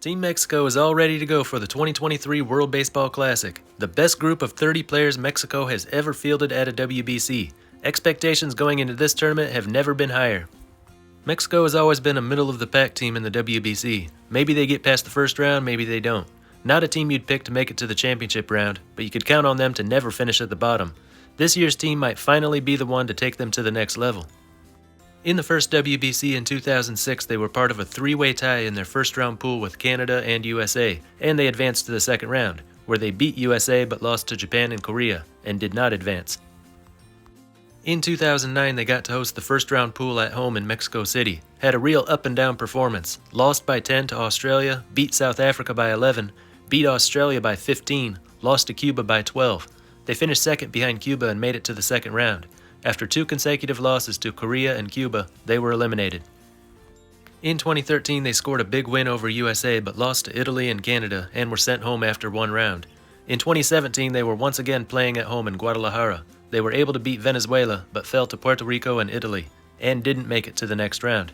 Team Mexico is all ready to go for the 2023 World Baseball Classic, the best group of 30 players Mexico has ever fielded at a WBC. Expectations going into this tournament have never been higher. Mexico has always been a middle-of-the-pack team in the WBC. Maybe they get past the first round, maybe they don't. Not a team you'd pick to make it to the championship round, but you could count on them to never finish at the bottom. This year's team might finally be the one to take them to the next level. In the first WBC in 2006, they were part of a three-way tie in their first-round pool with Canada and USA, and they advanced to the second round, where they beat USA but lost to Japan and Korea, and did not advance. In 2009, they got to host the first-round pool at home in Mexico City, had a real up-and-down performance, lost by 10 to Australia, beat South Africa by 11, beat Australia by 15, lost to Cuba by 12. They finished second behind Cuba and made it to the second round. After two consecutive losses to Korea and Cuba, they were eliminated. In 2013, they scored a big win over USA but lost to Italy and Canada and were sent home after one round. In 2017, they were once again playing at home in Guadalajara. They were able to beat Venezuela but fell to Puerto Rico and Italy, and didn't make it to the next round.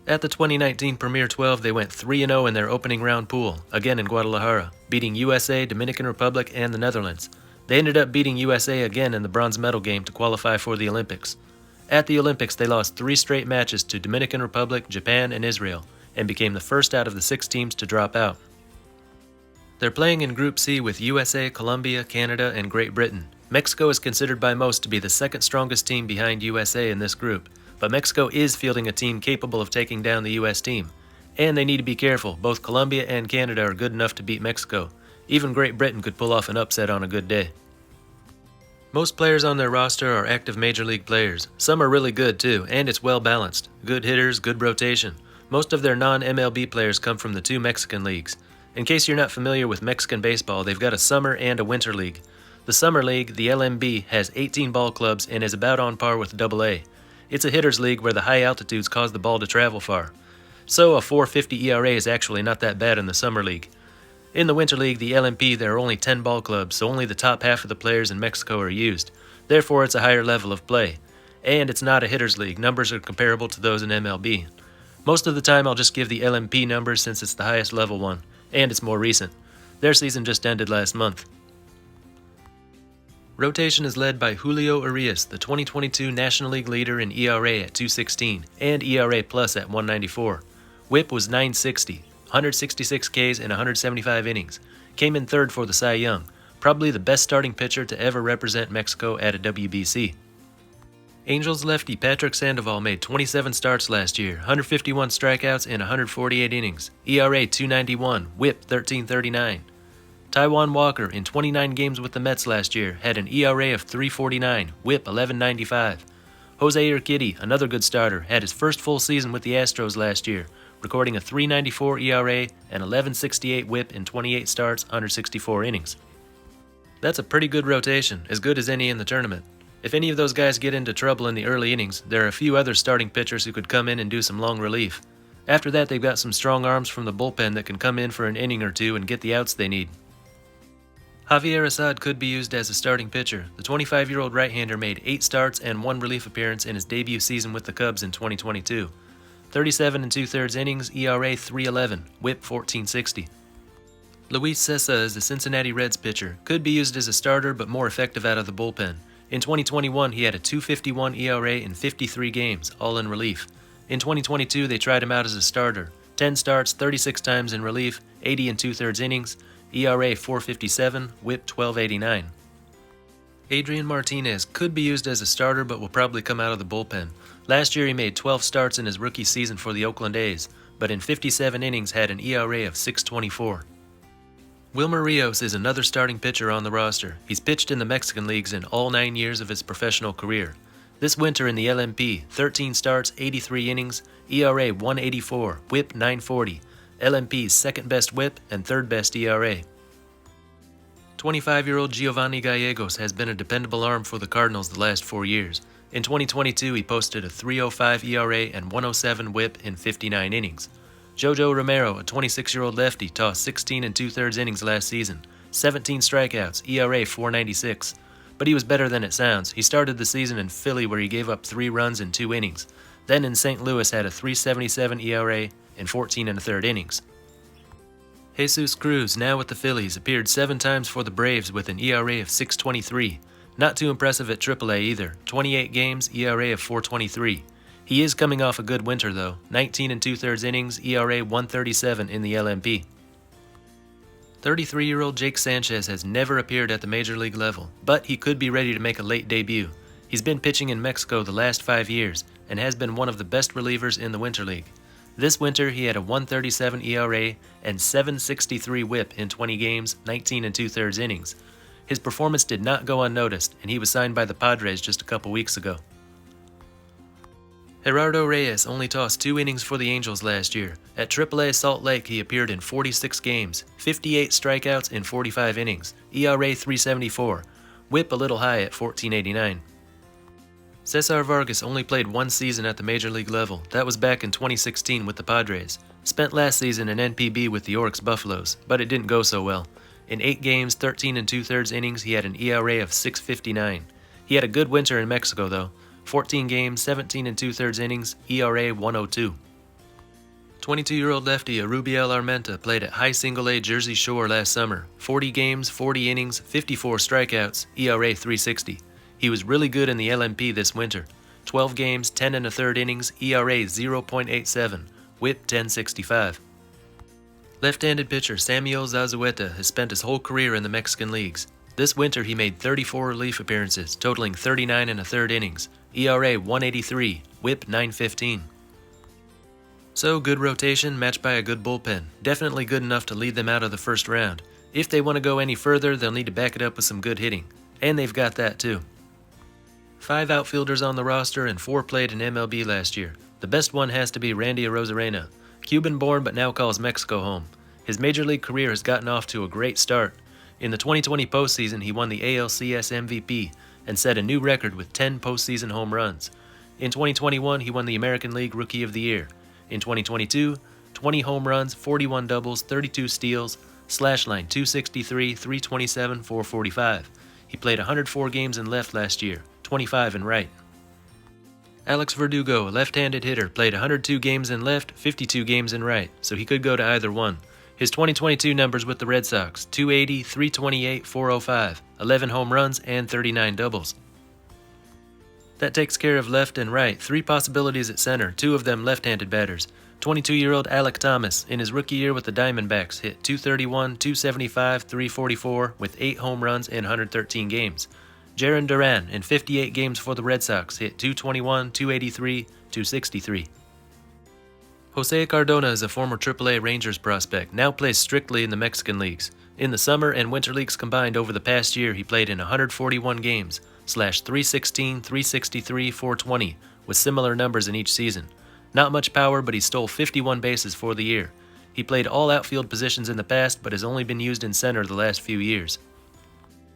At the 2019 Premier 12, they went 3-0 in their opening round pool, again in Guadalajara, beating USA, Dominican Republic, and the Netherlands. They ended up beating USA again in the bronze medal game to qualify for the Olympics. At the Olympics, they lost 3 straight matches to Dominican Republic, Japan, and Israel, and became the first out of the 6 teams to drop out. They're playing in Group C with USA, Colombia, Canada, and Great Britain. Mexico is considered by most to be the second strongest team behind USA in this group, but Mexico is fielding a team capable of taking down the US team. And they need to be careful, both Colombia and Canada are good enough to beat Mexico. Even Great Britain could pull off an upset on a good day. Most players on their roster are active major league players. Some are really good too, and it's well balanced. Good hitters, good rotation. Most of their non-MLB players come from the 2 Mexican leagues. In case you're not familiar with Mexican baseball, they've got a summer and a winter league. The summer league, the LMB, has 18 ball clubs and is about on par with AA. It's a hitters league where the high altitudes cause the ball to travel far. So a 4.50 ERA is actually not that bad in the summer league. In the Winter League, the LMP, there are only 10 ball clubs, so only the top half of the players in Mexico are used. Therefore, it's a higher level of play. And it's not a hitters league. Numbers are comparable to those in MLB. Most of the time, I'll just give the LMP numbers since it's the highest level one, and it's more recent. Their season just ended last month. Rotation is led by Julio Urias, the 2022 National League leader in ERA at 216 and ERA plus at 194. WHIP was 960. 166 Ks in 175 innings, came in third for the Cy Young, probably the best starting pitcher to ever represent Mexico at a WBC. Angels lefty Patrick Sandoval made 27 starts last year, 151 strikeouts in 148 innings, ERA 291, WHIP 1339. Taijuan Walker, in 29 games with the Mets last year, had an ERA of 349, WHIP 1195. Jose Urquidy, another good starter, had his first full season with the Astros last year, recording a 3.94 ERA and 11.68 WHIP in 28 starts, 164 innings. That's a pretty good rotation, as good as any in the tournament. If any of those guys get into trouble in the early innings, there are a few other starting pitchers who could come in and do some long relief. After that, they've got some strong arms from the bullpen that can come in for an inning or two and get the outs they need. Javier Assad could be used as a starting pitcher. The 25-year-old right-hander made 8 starts and 1 relief appearance in his debut season with the Cubs in 2022. 37 2/3 innings, ERA 3.11, WHIP 14.60. Luis Cessa is the Cincinnati Reds pitcher. Could be used as a starter, but more effective out of the bullpen. In 2021, he had a 2.51 ERA in 53 games, all in relief. In 2022, they tried him out as a starter. 10 starts, 36 times in relief, 80 2/3 innings, ERA 4.57, WHIP 12.89. Adrian Martinez could be used as a starter, but will probably come out of the bullpen. Last year he made 12 starts in his rookie season for the Oakland A's, but in 57 innings had an ERA of 6.24. Wilmer Rios is another starting pitcher on the roster. He's pitched in the Mexican leagues in all 9 years of his professional career. This winter in the LMP, 13 starts, 83 innings, ERA 1.84, WHIP 9.40, LMP's second best WHIP and third best ERA. 25-year-old Giovanni Gallegos has been a dependable arm for the Cardinals the last 4 years. In 2022, he posted a 3.05 ERA and 1.07 WHIP in 59 innings. Jojo Romero, a 26-year-old lefty, tossed 16 2/3 innings last season, 17 strikeouts, ERA 4.96. But he was better than it sounds. He started the season in Philly where he gave up 3 runs in 2 innings. Then in St. Louis had a 3.77 ERA in 14 1/3 innings. Jesus Cruz, now with the Phillies, appeared 7 times for the Braves with an ERA of 6.23. Not too impressive at AAA either. 28 games, ERA of 4.23. He is coming off a good winter though. 19 2/3 innings, ERA 1.37 in the LMP. 33-year-old Jake Sanchez has never appeared at the major league level, but he could be ready to make a late debut. He's been pitching in Mexico the last 5 years and has been one of the best relievers in the Winter League. This winter, he had a 1.37 ERA and 7.63 WHIP in 20 games, 19 2/3 innings. His performance did not go unnoticed, and he was signed by the Padres just a couple weeks ago. Gerardo Reyes only tossed 2 innings for the Angels last year. At AAA Salt Lake, he appeared in 46 games, 58 strikeouts in 45 innings, ERA 3.74, WHIP a little high at 14.89. Cesar Vargas only played 1 season at the major league level. That was back in 2016 with the Padres. Spent last season in NPB with the Oryx Buffaloes, but it didn't go so well. In 8 games, 13 2/3 innings, he had an ERA of 6.59. He had a good winter in Mexico though. 14 games, 17 2/3 innings, ERA 1.02. 22-year-old lefty Arubiel Armenta played at high single-A Jersey Shore last summer. 40 games, 40 innings, 54 strikeouts, ERA 3.60. He was really good in the LMP this winter. 12 games, 10 1/3 innings, ERA 0.87, WHIP 10.65. Left-handed pitcher Samuel Zazueta has spent his whole career in the Mexican leagues. This winter he made 34 relief appearances, totaling 39 1/3 innings, ERA 1.83, WHIP 9.15. So good rotation matched by a good bullpen, definitely good enough to lead them out of the first round. If they want to go any further, they'll need to back it up with some good hitting, and they've got that too. 5 outfielders on the roster and 4 played in MLB last year. The best one has to be Randy Arozarena, Cuban-born but now calls Mexico home. His major league career has gotten off to a great start. In the 2020 postseason, he won the ALCS MVP and set a new record with 10 postseason home runs. In 2021, he won the American League Rookie of the Year. In 2022, 20 home runs, 41 doubles, 32 steals, slash line 263, 327, 445. He played 104 games in left last year, 25 in right. Alex Verdugo, a left-handed hitter, played 102 games in left, 52 games in right, so he could go to either one. His 2022 numbers with the Red Sox, 280, 328, 405, 11 home runs, and 39 doubles. That takes care of left and right, 3 possibilities at center, 2 of them left-handed batters. 22-year-old Alek Thomas, in his rookie year with the Diamondbacks, hit 231, 275, 344 with 8 home runs in 113 games. Jarren Duran, in 58 games for the Red Sox, hit 221, 283, 263. Jose Cardona is a former AAA Rangers prospect, now plays strictly in the Mexican leagues. In the summer and winter leagues combined over the past year, he played in 141 games, / 316, 363, 420, with similar numbers in each season. Not much power, but he stole 51 bases for the year. He played all outfield positions in the past, but has only been used in center the last few years.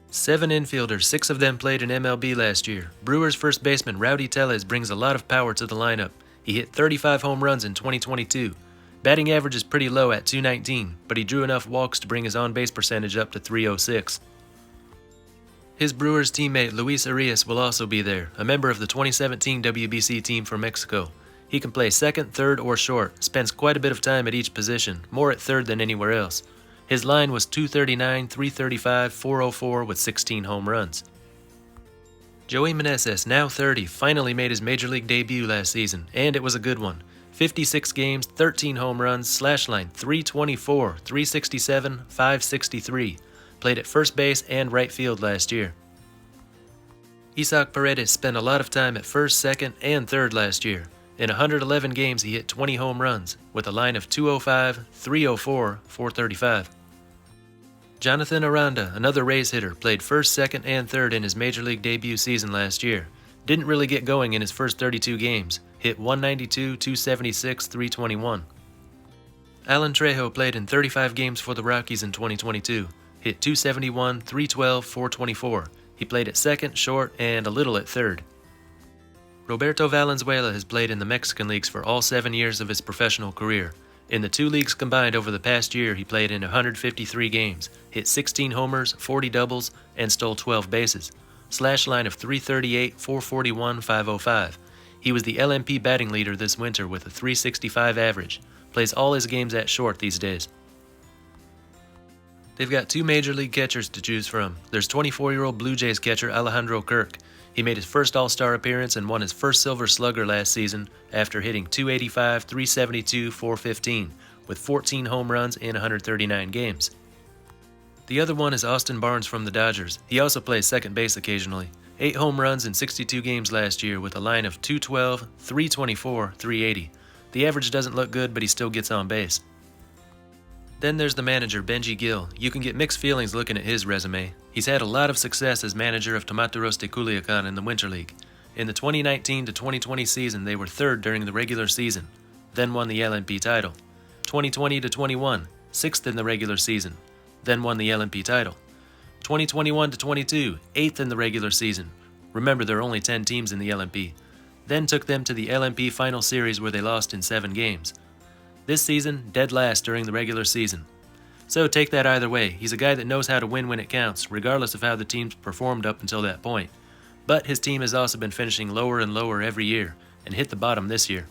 7 infielders, 6 of them played in MLB last year. Brewers first baseman Rowdy Tellez brings a lot of power to the lineup. He hit 35 home runs in 2022. Batting average is pretty low at .219, but he drew enough walks to bring his on-base percentage up to .306. His Brewers teammate Luis Arias will also be there, a member of the 2017 WBC team from Mexico. He can play second, third, or short, spends quite a bit of time at each position, more at third than anywhere else. His line was .239, .335, .404 with 16 home runs. Joey Meneses, now 30, finally made his major league debut last season, and it was a good one. 56 games, 13 home runs, slash line 324, 367, 563. Played at first base and right field last year. Isaac Paredes spent a lot of time at first, second, and third last year. In 111 games, he hit 20 home runs, with a line of .205, .304, .435. Jonathan Aranda, another Rays hitter, played first, second, and third in his major league debut season last year. Didn't really get going in his first 32 games, hit 192, 276, 321. Alan Trejo played in 35 games for the Rockies in 2022, hit 271, 312, 424. He played at second, short, and a little at third. Roberto Valenzuela has played in the Mexican leagues for all 7 years of his professional career. In the 2 leagues combined over the past year, he played in 153 games, hit 16 homers, 40 doubles, and stole 12 bases. Slash line of 338, 441, 505. He was the LMP batting leader this winter with a .365 average. Plays all his games at short these days. They've got two major league catchers to choose from. There's 24-year-old Blue Jays catcher Alejandro Kirk. He made his first All-Star appearance and won his first Silver Slugger last season after hitting .285, .372, .415 with 14 home runs in 139 games. The other one is Austin Barnes from the Dodgers. He also plays second base occasionally. 8 home runs in 62 games last year with a line of .212, .324, .380. The average doesn't look good, but he still gets on base. Then there's the manager, Benji Gil. You can get mixed feelings looking at his resume. He's had a lot of success as manager of Tomateros de Culiacan in the Winter League. In the 2019 to 2020 season, they were third during the regular season, then won the LMP title. 2020 to 21, sixth in the regular season, then won the LMP title. 2021 to 22, eighth in the regular season. Remember, there are only 10 teams in the LMP. Then took them to the LMP final series where they lost in 7 games. This season, dead last during the regular season. So take that either way. He's a guy that knows how to win when it counts, regardless of how the team's performed up until that point. But his team has also been finishing lower and lower every year, and hit the bottom this year.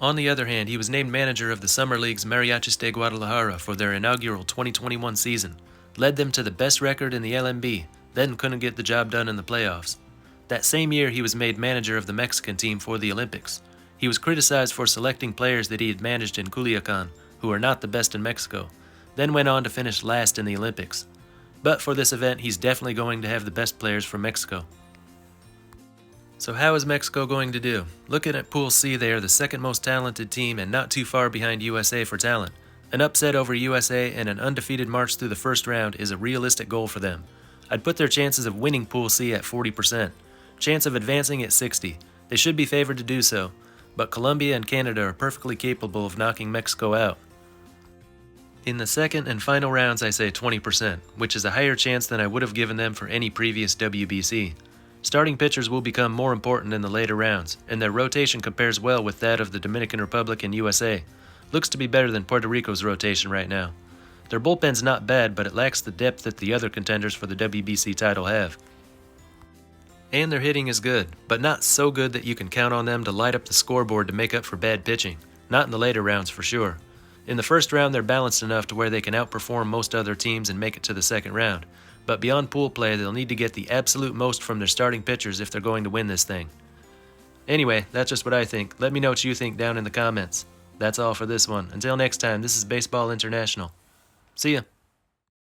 On the other hand, he was named manager of the Summer League's Mariachis de Guadalajara for their inaugural 2021 season, led them to the best record in the LMB, then couldn't get the job done in the playoffs. That same year, he was made manager of the Mexican team for the Olympics. He was criticized for selecting players that he had managed in Culiacan, who are not the best in Mexico, then went on to finish last in the Olympics. But for this event, he's definitely going to have the best players from Mexico. So how is Mexico going to do? Looking at Pool C, they are the second most talented team and not too far behind USA for talent. An upset over USA and an undefeated march through the first round is a realistic goal for them. I'd put their chances of winning Pool C at 40%. Chance of advancing at 60%. They should be favored to do so, but Colombia and Canada are perfectly capable of knocking Mexico out. In the second and final rounds, I say 20%, which is a higher chance than I would have given them for any previous WBC. Starting pitchers will become more important in the later rounds, and their rotation compares well with that of the Dominican Republic and USA. Looks to be better than Puerto Rico's rotation right now. Their bullpen's not bad, but it lacks the depth that the other contenders for the WBC title have. And their hitting is good, but not so good that you can count on them to light up the scoreboard to make up for bad pitching. Not in the later rounds for sure. In the first round, they're balanced enough to where they can outperform most other teams and make it to the second round. But beyond pool play, they'll need to get the absolute most from their starting pitchers if they're going to win this thing. Anyway, that's just what I think. Let me know what you think down in the comments. That's all for this one. Until next time, this is Baseball International. See ya.